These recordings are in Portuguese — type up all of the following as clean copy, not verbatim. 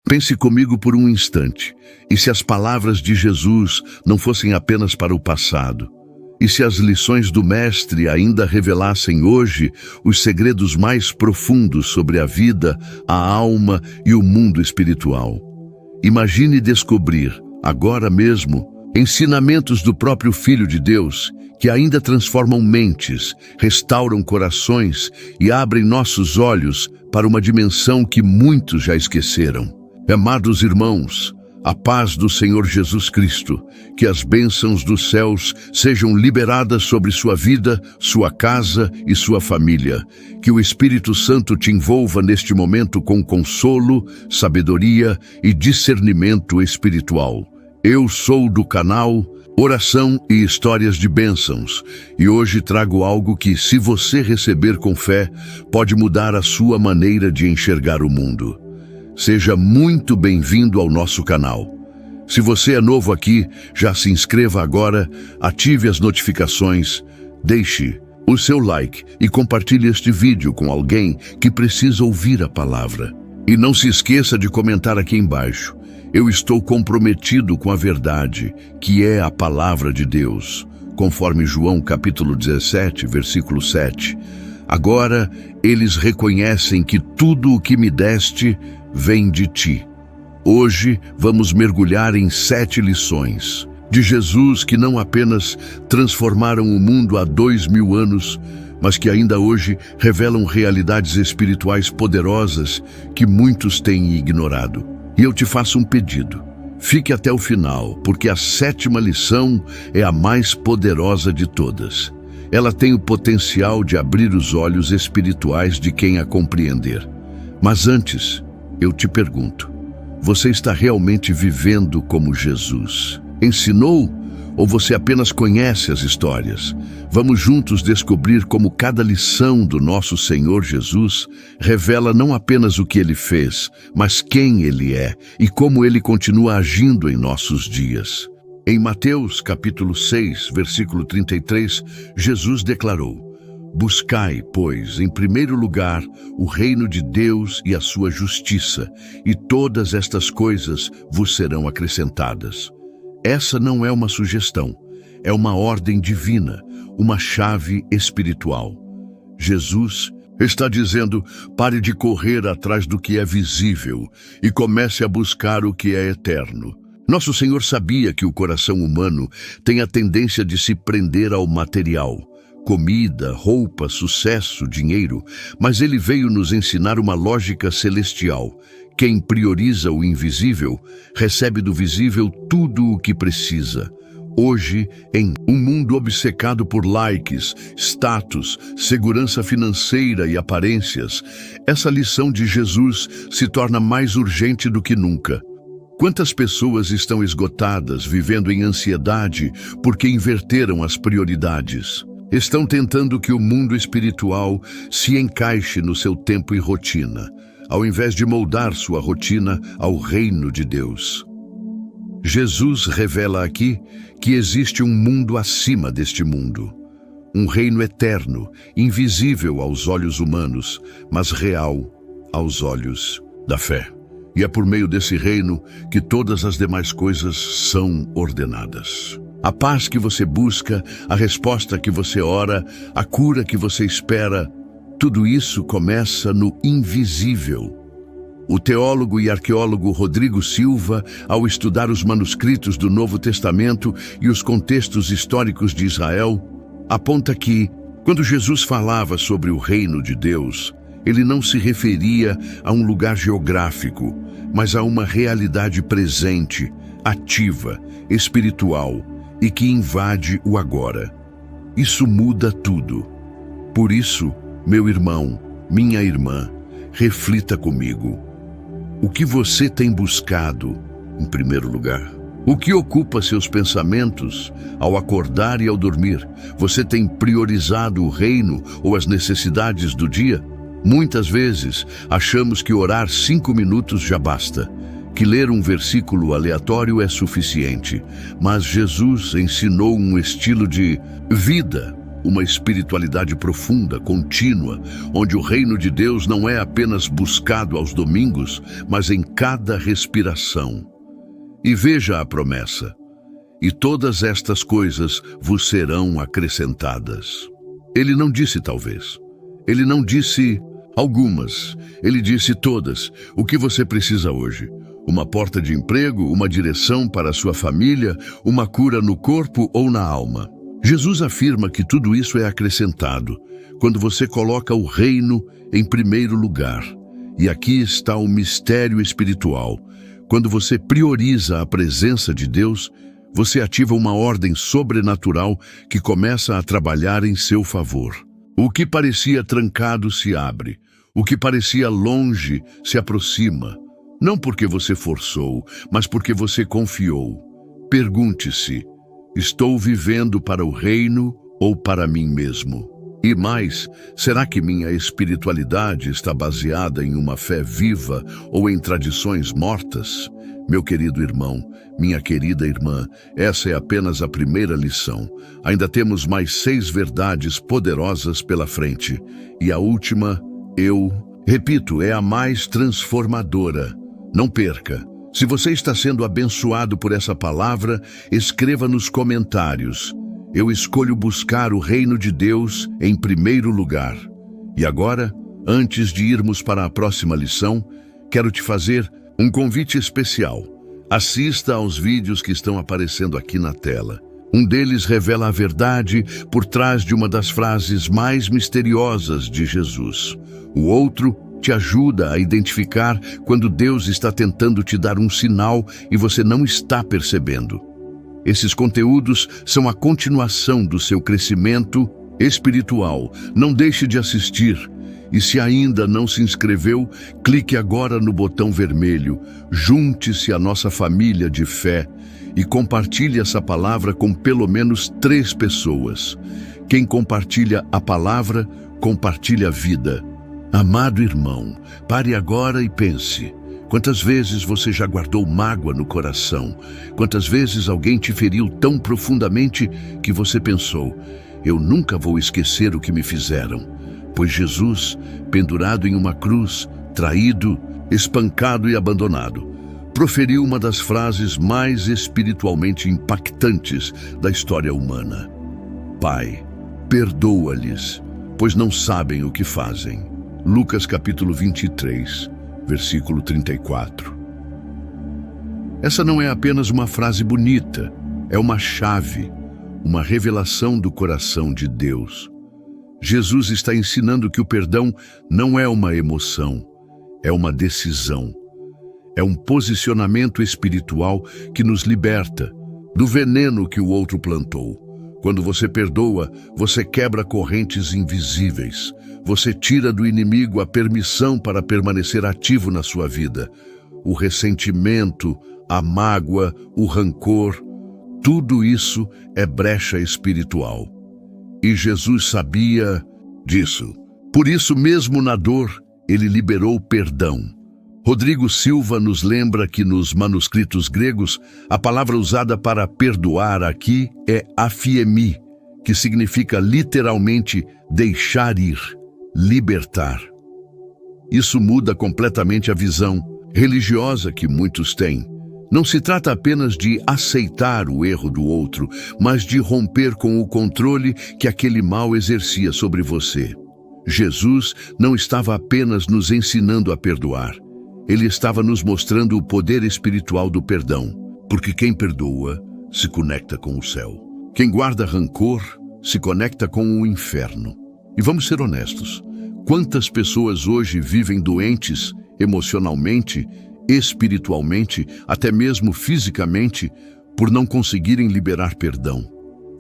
Pense comigo por um instante. E se as palavras de Jesus não fossem apenas para o passado? E se as lições do Mestre ainda revelassem hoje os segredos mais profundos sobre a vida, a alma e o mundo espiritual? Imagine descobrir, agora mesmo, ensinamentos do próprio Filho de Deus, que ainda transformam mentes, restauram corações e abrem nossos olhos para uma dimensão que muitos já esqueceram. Amados irmãos, a paz do Senhor Jesus Cristo, que as bênçãos dos céus sejam liberadas sobre sua vida, sua casa e sua família. Que o Espírito Santo te envolva neste momento com consolo, sabedoria e discernimento espiritual. Eu sou do canal Oração e Histórias de Bênçãos, e hoje trago algo que, se você receber com fé, pode mudar a sua maneira de enxergar o mundo. Seja muito bem-vindo ao nosso canal. Se você é novo aqui, já se inscreva agora, ative as notificações, deixe o seu like e compartilhe este vídeo com alguém que precisa ouvir a palavra. E não se esqueça de comentar aqui embaixo. Eu estou comprometido com a verdade, que é a palavra de Deus, conforme João capítulo 17, versículo 7. Agora eles reconhecem que tudo o que me deste vem de ti. Hoje vamos mergulhar em 7 lições de Jesus que não apenas transformaram o mundo há 2000 anos, mas que ainda hoje revelam realidades espirituais poderosas que muitos têm ignorado. E eu te faço um pedido. Fique até o final, porque a 7ª lição é a mais poderosa de todas. Ela tem o potencial de abrir os olhos espirituais de quem a compreender. Mas antes, eu te pergunto, você está realmente vivendo como Jesus ensinou, ou você apenas conhece as histórias? Vamos juntos descobrir como cada lição do nosso Senhor Jesus revela não apenas o que Ele fez, mas quem Ele é e como Ele continua agindo em nossos dias. Em Mateus capítulo 6, versículo 33, Jesus declarou: Buscai, pois, em primeiro lugar, o reino de Deus e a sua justiça, e todas estas coisas vos serão acrescentadas. Essa não é uma sugestão, é uma ordem divina, uma chave espiritual. Jesus está dizendo: pare de correr atrás do que é visível e comece a buscar o que é eterno. Nosso Senhor sabia que o coração humano tem a tendência de se prender ao material, comida, roupa, sucesso, dinheiro, mas Ele veio nos ensinar uma lógica celestial. Quem prioriza o invisível, recebe do visível tudo o que precisa. Hoje, em um mundo obcecado por likes, status, segurança financeira e aparências, essa lição de Jesus se torna mais urgente do que nunca. Quantas pessoas estão esgotadas, vivendo em ansiedade, porque inverteram as prioridades? Estão tentando que o mundo espiritual se encaixe no seu tempo e rotina, ao invés de moldar sua rotina ao reino de Deus. Jesus revela aqui que existe um mundo acima deste mundo, um reino eterno, invisível aos olhos humanos, mas real aos olhos da fé. E é por meio desse reino que todas as demais coisas são ordenadas. A paz que você busca, a resposta que você ora, a cura que você espera, tudo isso começa no invisível. O teólogo e arqueólogo Rodrigo Silva, ao estudar os manuscritos do Novo Testamento e os contextos históricos de Israel, aponta que, quando Jesus falava sobre o reino de Deus, ele não se referia a um lugar geográfico, mas a uma realidade presente, ativa, espiritual e que invade o agora. Isso muda tudo. Por isso, meu irmão, minha irmã, reflita comigo. O que você tem buscado, em primeiro lugar? O que ocupa seus pensamentos ao acordar e ao dormir? Você tem priorizado o reino ou as necessidades do dia? Muitas vezes, achamos que orar 5 minutos já basta, que ler um versículo aleatório é suficiente, mas Jesus ensinou um estilo de vida, uma espiritualidade profunda, contínua, onde o reino de Deus não é apenas buscado aos domingos, mas em cada respiração. E veja a promessa: e todas estas coisas vos serão acrescentadas. Ele não disse talvez. Ele não disse algumas. Ele disse todas. O que você precisa hoje? Uma porta de emprego, uma direção para a sua família, uma cura no corpo ou na alma. Jesus afirma que tudo isso é acrescentado quando você coloca o reino em primeiro lugar. E aqui está o mistério espiritual. Quando você prioriza a presença de Deus, você ativa uma ordem sobrenatural que começa a trabalhar em seu favor. O que parecia trancado se abre. O que parecia longe se aproxima. Não porque você forçou, mas porque você confiou. Pergunte-se: estou vivendo para o reino ou para mim mesmo? E mais, será que minha espiritualidade está baseada em uma fé viva ou em tradições mortas? Meu querido irmão, minha querida irmã, essa é apenas a primeira lição. Ainda temos mais 6 verdades poderosas pela frente. E a última, repito, é a mais transformadora. Não perca. Se você está sendo abençoado por essa palavra, escreva nos comentários: eu escolho buscar o reino de Deus em primeiro lugar. E agora, antes de irmos para a próxima lição, quero te fazer um convite especial. Assista aos vídeos que estão aparecendo aqui na tela. Um deles revela a verdade por trás de uma das frases mais misteriosas de Jesus. O outro te ajuda a identificar quando Deus está tentando te dar um sinal e você não está percebendo. Esses conteúdos são a continuação do seu crescimento espiritual. Não deixe de assistir. E se ainda não se inscreveu, clique agora no botão vermelho. Junte-se à nossa família de fé e compartilhe essa palavra com pelo menos 3 pessoas. Quem compartilha a palavra, compartilha a vida. Amado irmão, pare agora e pense. Quantas vezes você já guardou mágoa no coração? Quantas vezes alguém te feriu tão profundamente que você pensou: eu nunca vou esquecer o que me fizeram? Pois Jesus, pendurado em uma cruz, traído, espancado e abandonado, proferiu uma das frases mais espiritualmente impactantes da história humana: Pai, perdoa-lhes, pois não sabem o que fazem. Lucas capítulo 23, versículo 34. Essa não é apenas uma frase bonita, é uma chave, uma revelação do coração de Deus. Jesus está ensinando que o perdão não é uma emoção, é uma decisão. É um posicionamento espiritual que nos liberta do veneno que o outro plantou. Quando você perdoa, você quebra correntes invisíveis. Você tira do inimigo a permissão para permanecer ativo na sua vida. O ressentimento, a mágoa, o rancor, tudo isso é brecha espiritual. E Jesus sabia disso. Por isso, mesmo na dor, ele liberou perdão. Rodrigo Silva nos lembra que nos manuscritos gregos, a palavra usada para perdoar aqui é aphiemi, que significa literalmente deixar ir, libertar. Isso muda completamente a visão religiosa que muitos têm. Não se trata apenas de aceitar o erro do outro, mas de romper com o controle que aquele mal exercia sobre você. Jesus não estava apenas nos ensinando a perdoar. Ele estava nos mostrando o poder espiritual do perdão, porque quem perdoa se conecta com o céu. Quem guarda rancor se conecta com o inferno. E vamos ser honestos, quantas pessoas hoje vivem doentes emocionalmente, espiritualmente, até mesmo fisicamente, por não conseguirem liberar perdão?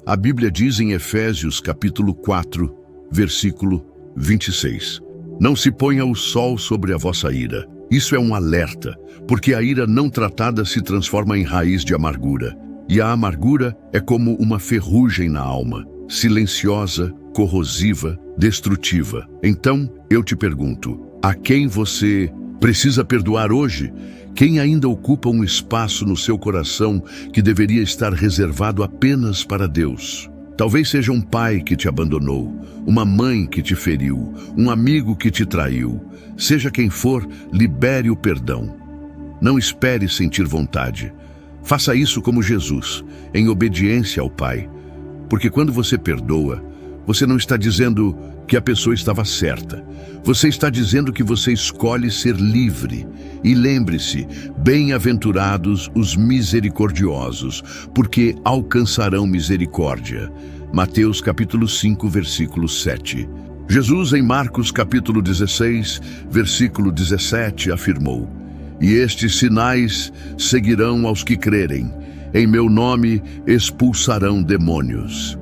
A Bíblia diz em Efésios capítulo 4, versículo 26. Não se ponha o sol sobre a vossa ira. Isso é um alerta, porque a ira não tratada se transforma em raiz de amargura. E a amargura é como uma ferrugem na alma, silenciosa, corrosiva, destrutiva. Então, eu te pergunto, a quem você precisa perdoar hoje? Quem ainda ocupa um espaço no seu coração que deveria estar reservado apenas para Deus? Talvez seja um pai que te abandonou, uma mãe que te feriu, um amigo que te traiu. Seja quem for, libere o perdão. Não espere sentir vontade. Faça isso como Jesus, em obediência ao Pai. Porque quando você perdoa, você não está dizendo que a pessoa estava certa. Você está dizendo que você escolhe ser livre. E lembre-se, bem-aventurados os misericordiosos, porque alcançarão misericórdia. Mateus capítulo 5, versículo 7. Jesus, em Marcos capítulo 16, versículo 17, afirmou: "E estes sinais seguirão aos que crerem. Em meu nome expulsarão demônios."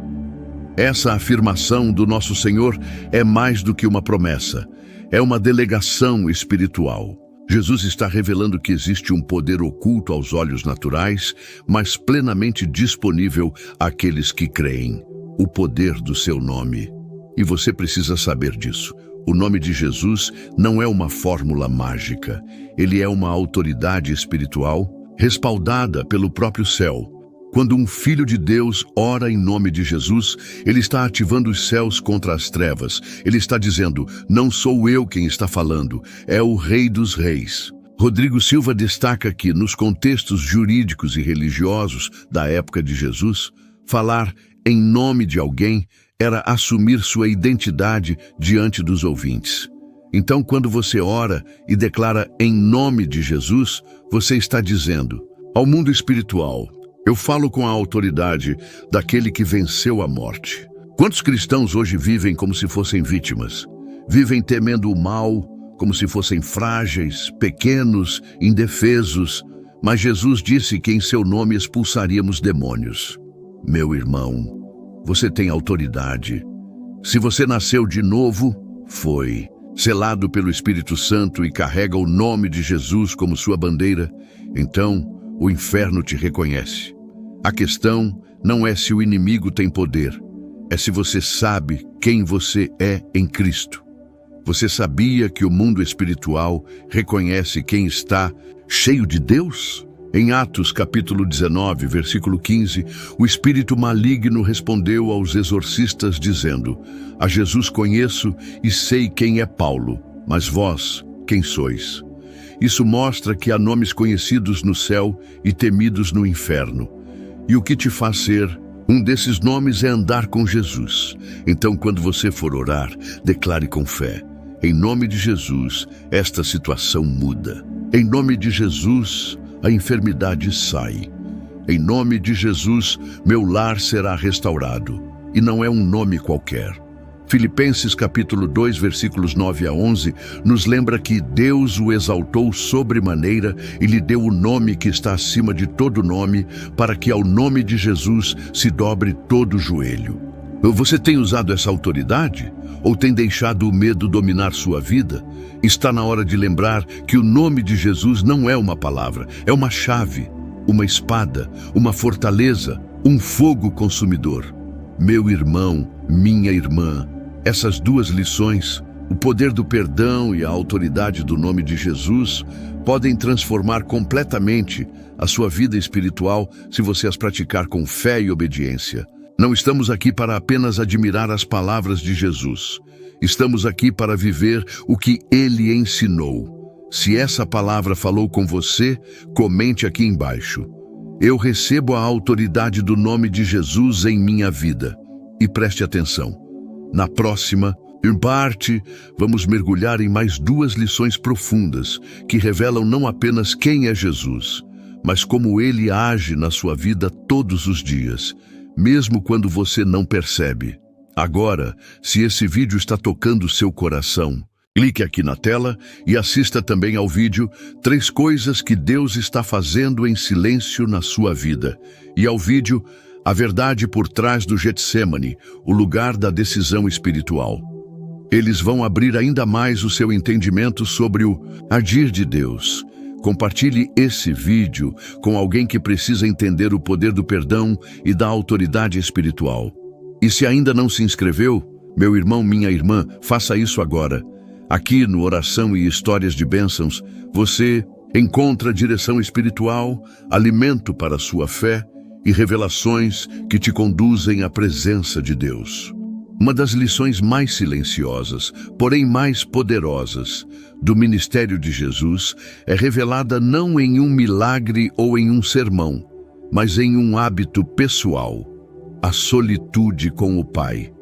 Essa afirmação do nosso Senhor é mais do que uma promessa. É uma delegação espiritual. Jesus está revelando que existe um poder oculto aos olhos naturais, mas plenamente disponível àqueles que creem. O poder do seu nome. E você precisa saber disso. O nome de Jesus não é uma fórmula mágica. Ele é uma autoridade espiritual respaldada pelo próprio céu. Quando um filho de Deus ora em nome de Jesus, ele está ativando os céus contra as trevas. Ele está dizendo: não sou eu quem está falando, é o Rei dos Reis. Rodrigo Silva destaca que, nos contextos jurídicos e religiosos da época de Jesus, falar em nome de alguém era assumir sua identidade diante dos ouvintes. Então, quando você ora e declara em nome de Jesus, você está dizendo ao mundo espiritual: eu falo com a autoridade daquele que venceu a morte. Quantos cristãos hoje vivem como se fossem vítimas? Vivem temendo o mal, como se fossem frágeis, pequenos, indefesos. Mas Jesus disse que em seu nome expulsaríamos demônios. Meu irmão, você tem autoridade. Se você nasceu de novo, foi selado pelo Espírito Santo e carrega o nome de Jesus como sua bandeira, então o inferno te reconhece. A questão não é se o inimigo tem poder, é se você sabe quem você é em Cristo. Você sabia que o mundo espiritual reconhece quem está cheio de Deus? Em Atos capítulo 19, versículo 15, o espírito maligno respondeu aos exorcistas dizendo: a Jesus conheço e sei quem é Paulo, mas vós, quem sois? Isso mostra que há nomes conhecidos no céu e temidos no inferno. E o que te faz ser um desses nomes é andar com Jesus. Então, quando você for orar, declare com fé: em nome de Jesus, esta situação muda. Em nome de Jesus, a enfermidade sai. Em nome de Jesus, meu lar será restaurado. E não é um nome qualquer. Filipenses capítulo 2, versículos 9 a 11, nos lembra que Deus o exaltou sobremaneira e lhe deu o nome que está acima de todo nome, para que ao nome de Jesus se dobre todo o joelho. Você tem usado essa autoridade? Ou tem deixado o medo dominar sua vida? Está na hora de lembrar que o nome de Jesus não é uma palavra, é uma chave, uma espada, uma fortaleza, um fogo consumidor. Meu irmão, minha irmã, essas duas lições, o poder do perdão e a autoridade do nome de Jesus, podem transformar completamente a sua vida espiritual se você as praticar com fé e obediência. Não estamos aqui para apenas admirar as palavras de Jesus. Estamos aqui para viver o que Ele ensinou. Se essa palavra falou com você, comente aqui embaixo: eu recebo a autoridade do nome de Jesus em minha vida. E preste atenção. Na próxima parte, vamos mergulhar em mais duas lições profundas que revelam não apenas quem é Jesus, mas como Ele age na sua vida todos os dias, mesmo quando você não percebe. Agora, se esse vídeo está tocando seu coração, clique aqui na tela e assista também ao vídeo 3 coisas que Deus está fazendo em silêncio na sua vida, e ao vídeo A Verdade por Trás do Getsêmani, o lugar da decisão espiritual. Eles vão abrir ainda mais o seu entendimento sobre o agir de Deus. Compartilhe esse vídeo com alguém que precisa entender o poder do perdão e da autoridade espiritual. E se ainda não se inscreveu, meu irmão, minha irmã, faça isso agora. Aqui no Oração e Histórias de Bênçãos, você encontra direção espiritual, alimento para a sua fé e revelações que te conduzem à presença de Deus. Uma das lições mais silenciosas, porém mais poderosas, do ministério de Jesus é revelada não em um milagre ou em um sermão, mas em um hábito pessoal, a solitude com o Pai.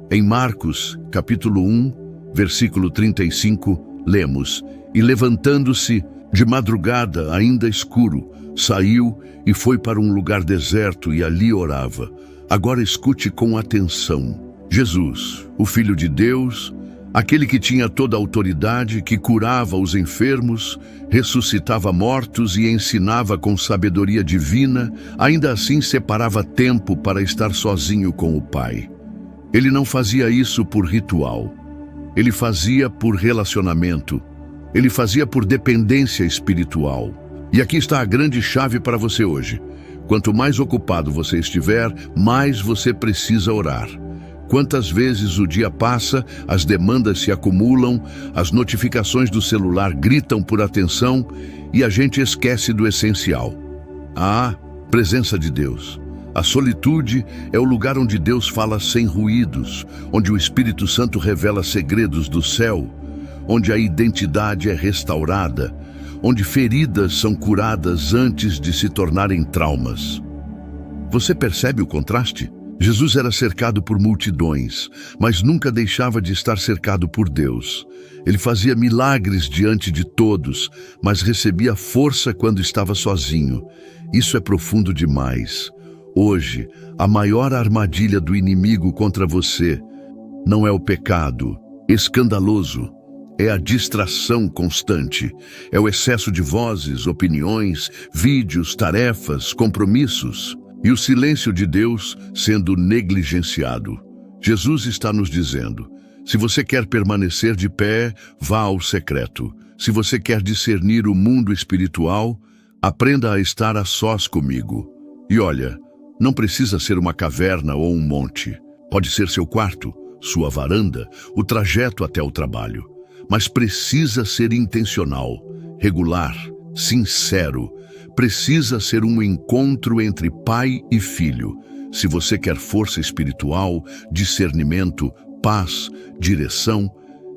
Em Marcos, capítulo 1, versículo 35, lemos: "E levantando-se, de madrugada, ainda escuro, saiu e foi para um lugar deserto e ali orava." Agora escute com atenção. Jesus, o Filho de Deus, aquele que tinha toda a autoridade, que curava os enfermos, ressuscitava mortos e ensinava com sabedoria divina, ainda assim separava tempo para estar sozinho com o Pai. Ele não fazia isso por ritual. Ele fazia por relacionamento. Ele fazia por dependência espiritual. E aqui está a grande chave para você hoje. Quanto mais ocupado você estiver, mais você precisa orar. Quantas vezes o dia passa, as demandas se acumulam, as notificações do celular gritam por atenção e a gente esquece do essencial. A presença de Deus. A solitude é o lugar onde Deus fala sem ruídos, onde o Espírito Santo revela segredos do céu, onde a identidade é restaurada, onde feridas são curadas antes de se tornarem traumas. Você percebe o contraste? Jesus era cercado por multidões, mas nunca deixava de estar cercado por Deus. Ele fazia milagres diante de todos, mas recebia força quando estava sozinho. Isso é profundo demais. Hoje, a maior armadilha do inimigo contra você não é o pecado escandaloso, é a distração constante, é o excesso de vozes, opiniões, vídeos, tarefas, compromissos. E o silêncio de Deus sendo negligenciado. Jesus está nos dizendo: se você quer permanecer de pé, vá ao secreto. Se você quer discernir o mundo espiritual, aprenda a estar a sós comigo. E olha, não precisa ser uma caverna ou um monte. Pode ser seu quarto, sua varanda, o trajeto até o trabalho. Mas precisa ser intencional, regular, sincero. Precisa ser um encontro entre pai e filho. Se você quer força espiritual, discernimento, paz, direção,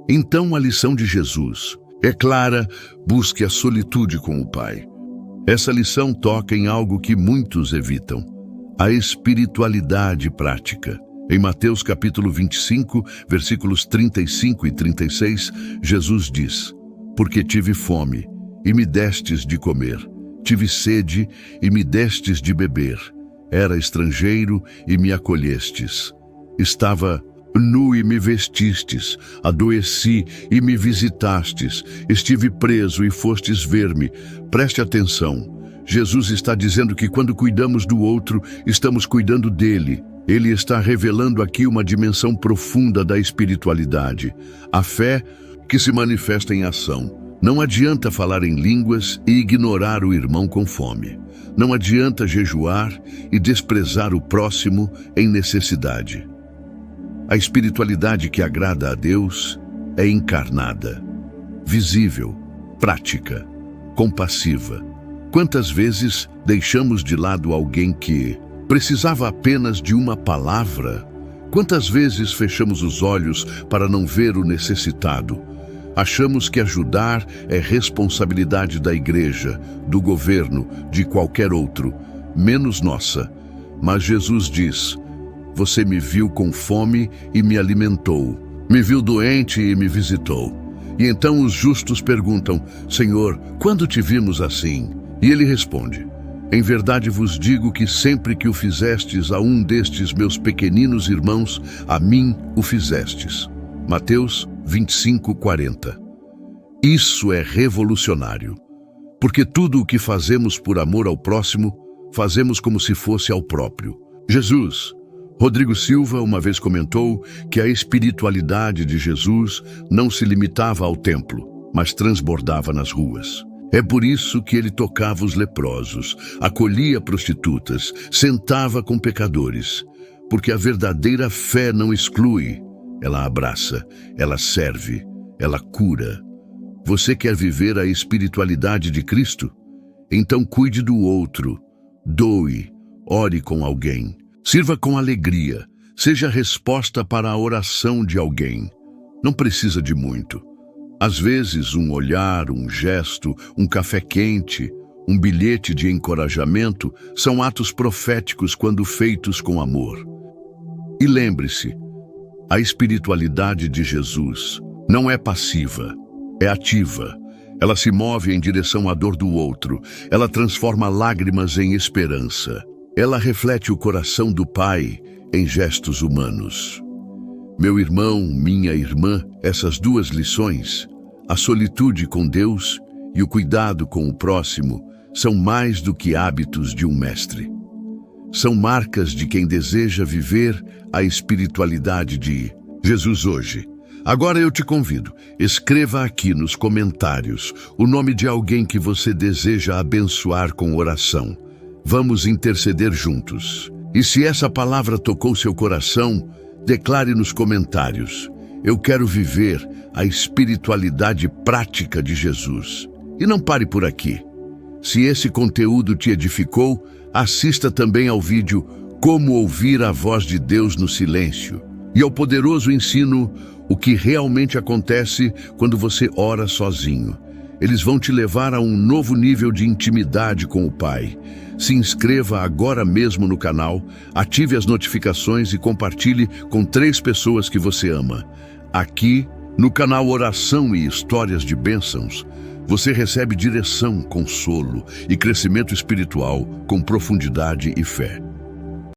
então a lição de Jesus é clara: busque a solitude com o Pai. Essa lição toca em algo que muitos evitam: a espiritualidade prática. Em Mateus capítulo 25, versículos 35 e 36, Jesus diz: "Porque tive fome, e me destes de comer. Tive sede, e me destes de beber. Era estrangeiro, e me acolhestes. Estava nu, e me vestistes. Adoeci, e me visitastes. Estive preso, e fostes ver-me." Preste atenção. Jesus está dizendo que quando cuidamos do outro, estamos cuidando dele. Ele está revelando aqui uma dimensão profunda da espiritualidade. A fé que se manifesta em ação. Não adianta falar em línguas e ignorar o irmão com fome. Não adianta jejuar e desprezar o próximo em necessidade. A espiritualidade que agrada a Deus é encarnada, visível, prática, compassiva. Quantas vezes deixamos de lado alguém que precisava apenas de uma palavra? Quantas vezes fechamos os olhos para não ver o necessitado? Achamos que ajudar é responsabilidade da igreja, do governo, de qualquer outro, menos nossa. Mas Jesus diz: "Você me viu com fome e me alimentou, me viu doente e me visitou." E então os justos perguntam: "Senhor, quando te vimos assim?" E ele responde: "Em verdade vos digo que sempre que o fizestes a um destes meus pequeninos irmãos, a mim o fizestes." Mateus 25:40. Isso é revolucionário, porque tudo o que fazemos por amor ao próximo, fazemos como se fosse ao próprio. Jesus. Rodrigo Silva uma vez comentou que a espiritualidade de Jesus não se limitava ao templo, mas transbordava nas ruas. É por isso que ele tocava os leprosos, acolhia prostitutas, sentava com pecadores, porque a verdadeira fé não exclui. Ela abraça, ela serve, ela cura. Você quer viver a espiritualidade de Cristo? Então cuide do outro, doe, ore com alguém. Sirva com alegria. Seja a resposta para a oração de alguém. Não precisa de muito. Às vezes, um olhar, um gesto, um café quente, um bilhete de encorajamento são atos proféticos quando feitos com amor. E lembre-se, a espiritualidade de Jesus não é passiva, é ativa. Ela se move em direção à dor do outro. Ela transforma lágrimas em esperança. Ela reflete o coração do Pai em gestos humanos. Meu irmão, minha irmã, essas duas lições, a solitude com Deus e o cuidado com o próximo, são mais do que hábitos de um mestre. São marcas de quem deseja viver a espiritualidade de Jesus hoje. Agora eu te convido, escreva aqui nos comentários o nome de alguém que você deseja abençoar com oração. Vamos interceder juntos. E se essa palavra tocou seu coração, declare nos comentários: eu quero viver a espiritualidade prática de Jesus. E não pare por aqui. Se esse conteúdo te edificou, assista também ao vídeo Como Ouvir a Voz de Deus no Silêncio e ao poderoso ensino O que realmente acontece quando você ora sozinho. Eles vão te levar a um novo nível de intimidade com o Pai. Se inscreva agora mesmo no canal, ative as notificações e compartilhe com 3 pessoas que você ama. Aqui, no canal Oração e Histórias de Bênçãos, você recebe direção, consolo e crescimento espiritual com profundidade e fé.